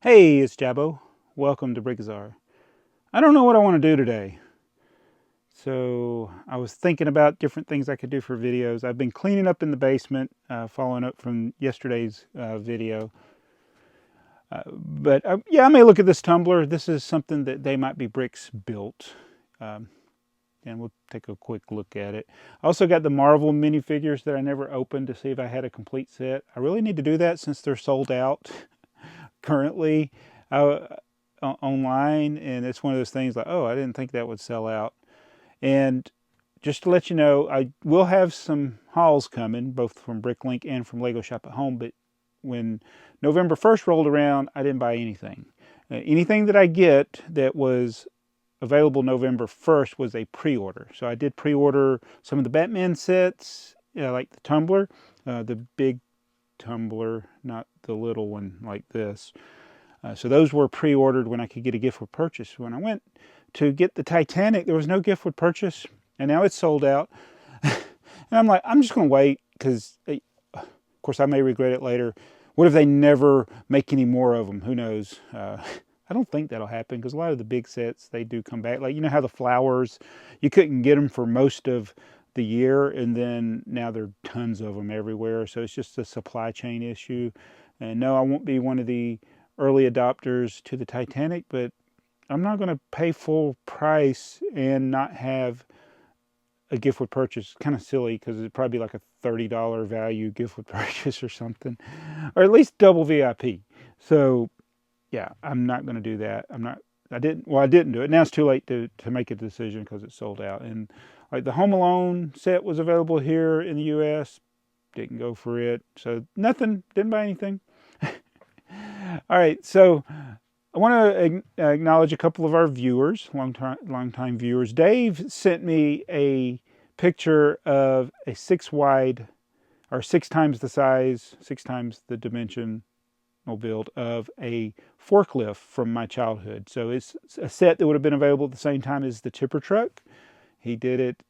Hey, it's Jabbo. Welcome to BrickTsar. I don't know what I want to do today. So I was thinking about different things I could do for videos. I've been cleaning up in the basement, following up from yesterday's video. Yeah, I may look at this tumbler. This is something that TheyMightBeBricks built. And we'll take a quick look at it. I also got the Marvel minifigures that I never opened to see if I had a complete set. I really need to do that since they're sold out currently online, and it's one of those things like, oh, I didn't think that would sell out. And just to let you know, I will have some hauls coming, both from Bricklink and from Lego Shop at Home, but when November 1st rolled around, I didn't buy anything. Anything that I get that was available November 1st was a pre-order. So I did pre-order some of the Batman sets, like the Tumbler, the big Tumbler, not the little one like this. So those were pre-ordered when I could get a gift with purchase. When I went to get the Titanic, there was no gift with purchase, and now it's sold out. And I'm like, I'm just going to wait because, of course, I may regret it later. What if they never make any more of them? Who knows? I don't think that'll happen because a lot of the big sets, they do come back. Like, you know how the flowers, you couldn't get them for most of the year, and then now there are tons of them everywhere. So it's just a supply chain issue. And no, I won't be one of the early adopters to the Titanic, but I'm not going to pay full price and not have a gift with purchase. Kind of silly because it'd probably be like a $30 value gift with purchase or something, or at least double VIP. So yeah, I'm not going to do that. I didn't do it. Now it's too late to make a decision because it's sold out. And like the Home Alone set was available here in the US, didn't go for it. So nothing, didn't buy anything. All right, so I want to acknowledge a couple of our viewers, long time viewers. Dave sent me a picture of a 6 wide, or 6 times the size, 6 times the dimension build of a forklift from my childhood. So it's a set that would have been available at the same time as the tipper truck. He did it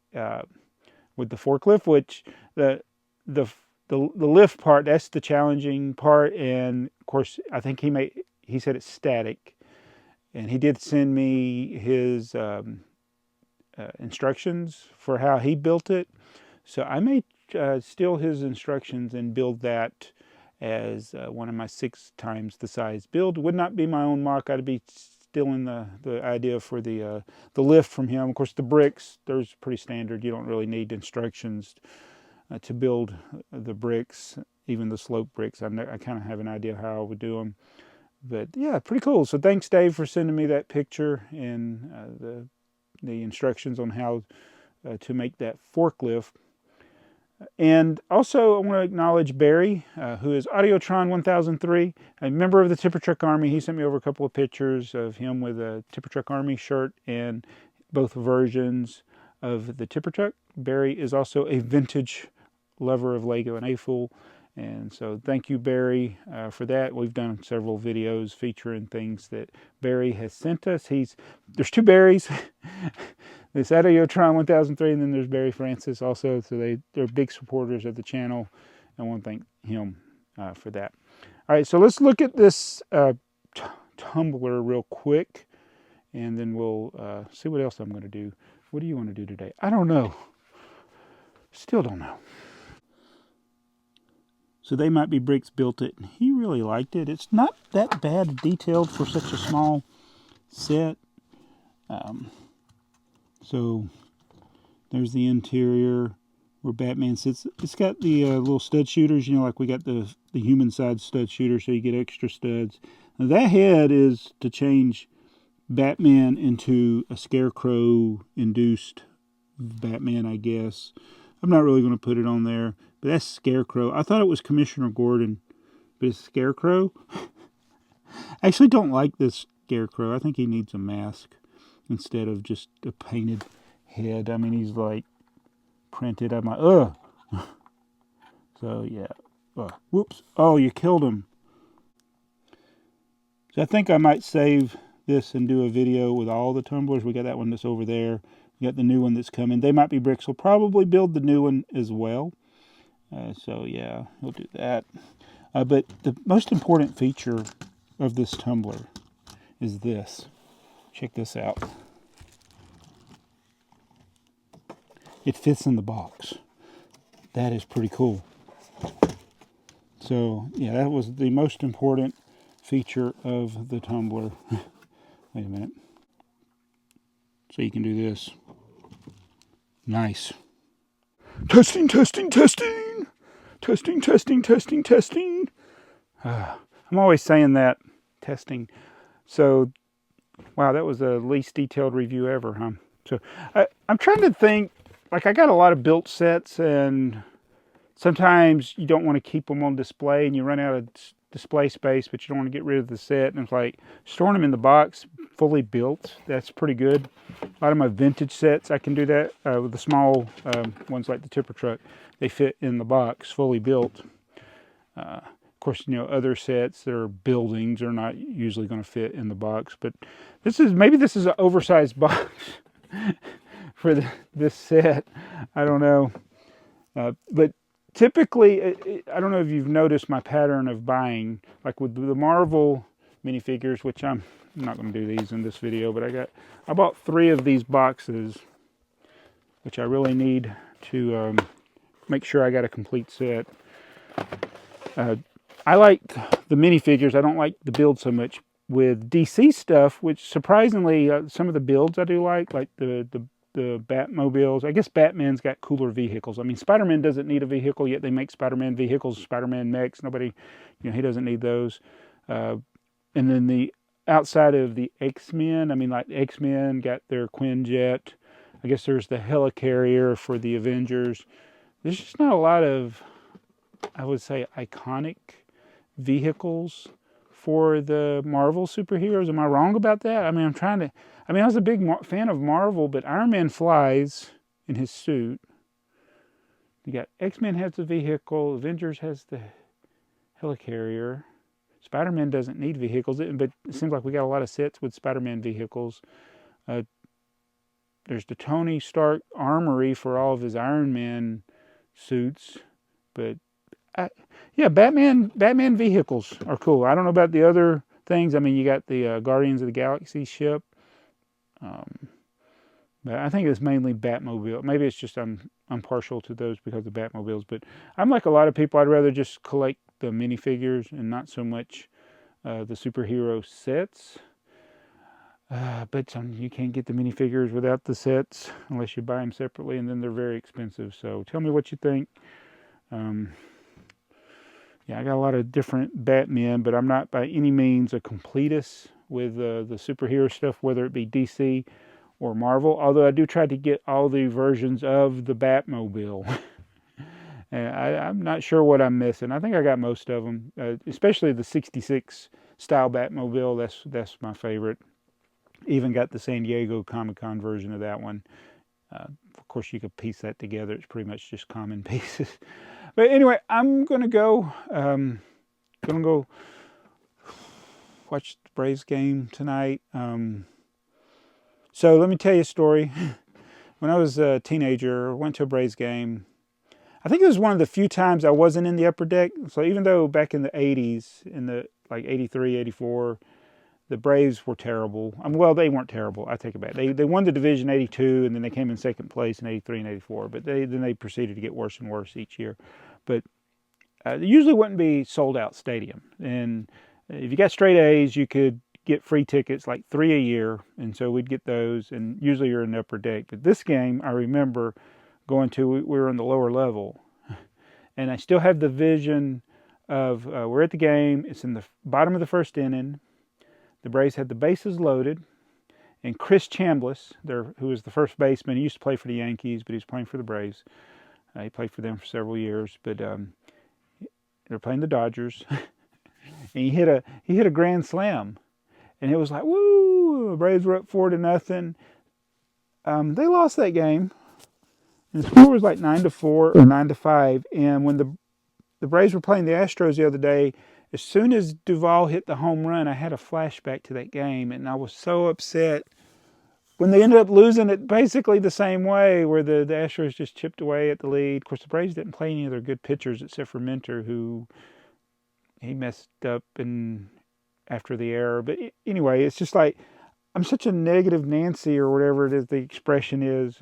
with the forklift, which the lift part, that's the challenging part. And of course, I think he said it's static. And he did send me his instructions for how he built it. So I may steal his instructions and build that as one of my 6 times the size build. Would not be my own mark. I'd be stealing the idea for the lift from him. Of course, the bricks, there's pretty standard. You don't really need instructions to build the bricks, even the slope bricks. I kind of have an idea how I would do them. But yeah, pretty cool. So thanks, Dave, for sending me that picture and the instructions on how to make that forklift. And also, I want to acknowledge Barry, who is Audiotron 1003, a member of the Tipper Truck Army. He sent me over a couple of pictures of him with a Tipper Truck Army shirt and both versions of the Tipper Truck. Barry is also a vintage lover of Lego and AFOL. And so thank you, Barry, for that. We've done several videos featuring things that Barry has sent us. There's 2 Barrys. There's Audiotron 1003, and then there's Barry Francis also. So they're big supporters of the channel. I want to thank him for that. All right, so let's look at this tumbler real quick, and then we'll see what else I'm going to do. What do you want to do today? I don't know. Still don't know. So TheyMightBeBricks built it. He really liked it. It's not that bad detailed for such a small set. So there's the interior where Batman sits. It's got the little stud shooters, you know, like we got the human side stud shooter, so you get extra studs. Now that head is to change Batman into a Scarecrow-induced Batman, I guess. I'm not really going to put it on there, but that's Scarecrow. I thought it was Commissioner Gordon, but it's Scarecrow. I actually don't like this Scarecrow. I think he needs a mask instead of just a painted head. I mean, he's like printed. I'm like, ugh. So, yeah. Whoops. Oh, you killed him. So I think I might save this and do a video with all the tumblers. We got that one that's over there. We got the new one that's coming. TheyMightBeBricks will probably build the new one as well. So, yeah, we'll do that. But the most important feature of this tumbler is this. Check this out. It fits in the box. That is pretty cool. So yeah, that was the most important feature of the tumbler. Wait a minute. So you can do this. Nice. Testing, testing, testing. Testing, testing, testing, testing. I'm always saying that. Testing. So, wow, that was the least detailed review ever, huh? So I'm trying to think, like I got a lot of built sets, and sometimes you don't want to keep them on display and you run out of display space, but you don't want to get rid of the set. And it's like storing them in the box, fully built. That's pretty good. A lot of my vintage sets, I can do that with the small ones like the tipper truck. They fit in the box, fully built. Of course, you know, other sets that are buildings are not usually going to fit in the box. But maybe this is an oversized box for this set. I don't know. But typically, I don't know if you've noticed my pattern of buying, like with the Marvel minifigures, which I'm not going to do these in this video, but I bought 3 of these boxes, which I really need to make sure I got a complete set. I like the minifigures. I don't like the build so much. With DC stuff, which surprisingly, some of the builds I do like the Batmobiles. I guess Batman's got cooler vehicles. I mean, Spider-Man doesn't need a vehicle, yet they make Spider-Man vehicles, Spider-Man mechs. Nobody, you know, he doesn't need those. And then the outside of the X-Men, I mean, like X-Men got their Quinjet. I guess there's the helicarrier for the Avengers. There's just not a lot of, I would say, iconic vehicles for the Marvel superheroes. Am I wrong about that? I mean, I was a big fan of Marvel, but Iron Man flies in his suit. You got X-Men has the vehicle, Avengers has the helicarrier. Spider-Man doesn't need vehicles, but it seems like we got a lot of sets with Spider-Man vehicles. There's the Tony Stark armory for all of his Iron Man suits, but yeah, Batman vehicles are cool. I don't know about the other things. I mean, you got the Guardians of the Galaxy ship. But I think it's mainly Batmobile. Maybe it's just I'm partial to those because of Batmobiles. But I'm like a lot of people. I'd rather just collect the minifigures and not so much the superhero sets. But you can't get the minifigures without the sets unless you buy them separately, and then they're very expensive. So tell me what you think. Yeah, I got a lot of different Batmen, but I'm not by any means a completist with the superhero stuff, whether it be DC or Marvel. Although I do try to get all the versions of the Batmobile. And I'm not sure what I'm missing. I think I got most of them, especially the 66 style Batmobile. That's my favorite. Even got the San Diego Comic-Con version of that one. Of course, you could piece that together. It's pretty much just common pieces. But anyway, I'm gonna go watch the Braves game tonight. So let me tell you a story. When I was a teenager, I went to a Braves game. I think it was one of the few times I wasn't in the upper deck. So even though back in the 80s, in the like 83, 84, the Braves were terrible. Well, they weren't terrible. I take it back. They won the division 82, and then they came in second place in 83 and 84. But then they proceeded to get worse and worse each year. But it usually wouldn't be sold out stadium. And if you got straight A's, you could get free tickets, like 3 a year. And so we'd get those, and usually you're in the upper deck. But this game, I remember going to, we were in the lower level. And I still have the vision of, we're at the game. It's in the bottom of the first inning. The Braves had the bases loaded, and Chris Chambliss, who was the first baseman, he used to play for the Yankees, but he was playing for the Braves. He played for them for several years, but they're playing the Dodgers, and he hit a grand slam, and it was like, woo! The Braves were up 4-0. They lost that game, and the score was like 9-4 or 9-5. And when the Braves were playing the Astros the other day, as soon as Duvall hit the home run, I had a flashback to that game, and I was so upset when they ended up losing it basically the same way, where the Astros just chipped away at the lead. Of course, the Braves didn't play any of their good pitchers except for Minter, who he messed up, and after the error. But anyway, it's just like I'm such a negative Nancy or whatever it is the expression is.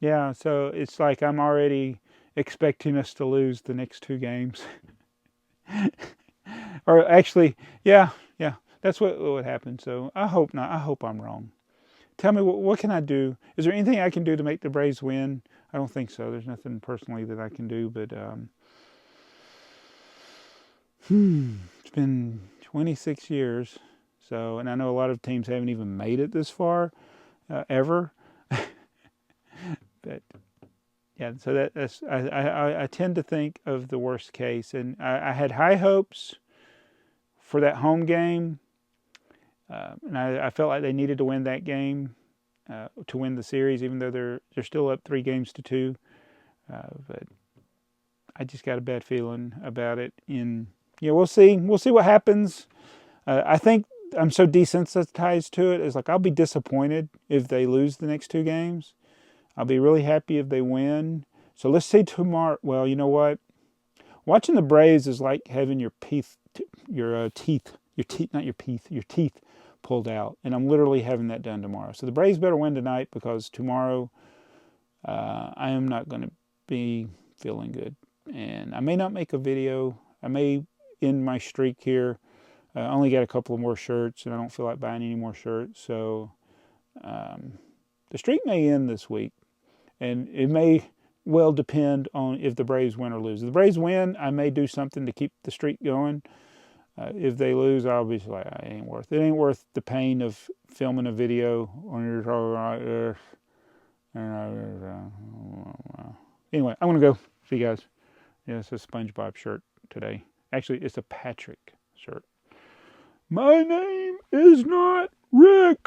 Yeah, so it's like I'm already expecting us to lose the next 2 games. Or actually, yeah, that's what would happen. So I hope not. I hope I'm wrong. Tell me, what can I do? Is there anything I can do to make the Braves win? I don't think so. There's nothing personally that I can do, but it's been 26 years. So, and I know a lot of teams haven't even made it this far, ever. But yeah, so that's I tend to think of the worst case, and I had high hopes for that home game, and I felt like they needed to win that game to win the series, even though they're still up 3-2. But I just got a bad feeling about it. We'll see what happens. I think I'm so desensitized to it. It's like I'll be disappointed if they lose the next 2 games. I'll be really happy if they win. So let's see tomorrow. Well, you know what? Watching the Braves is like having your teeth pulled out. And I'm literally having that done tomorrow. So the Braves better win tonight, because tomorrow I am not going to be feeling good. And I may not make a video. I may end my streak here. I only got a couple of more shirts, and I don't feel like buying any more shirts. So the streak may end this week. And it may well depend on if the Braves win or lose. If the Braves win, I may do something to keep the streak going. If they lose, I'll be like, it ain't worth it. It ain't worth the pain of filming a video on your. Anyway, I'm gonna go. See you guys. Yeah, it's a SpongeBob shirt today. Actually, it's a Patrick shirt. My name is not Rick.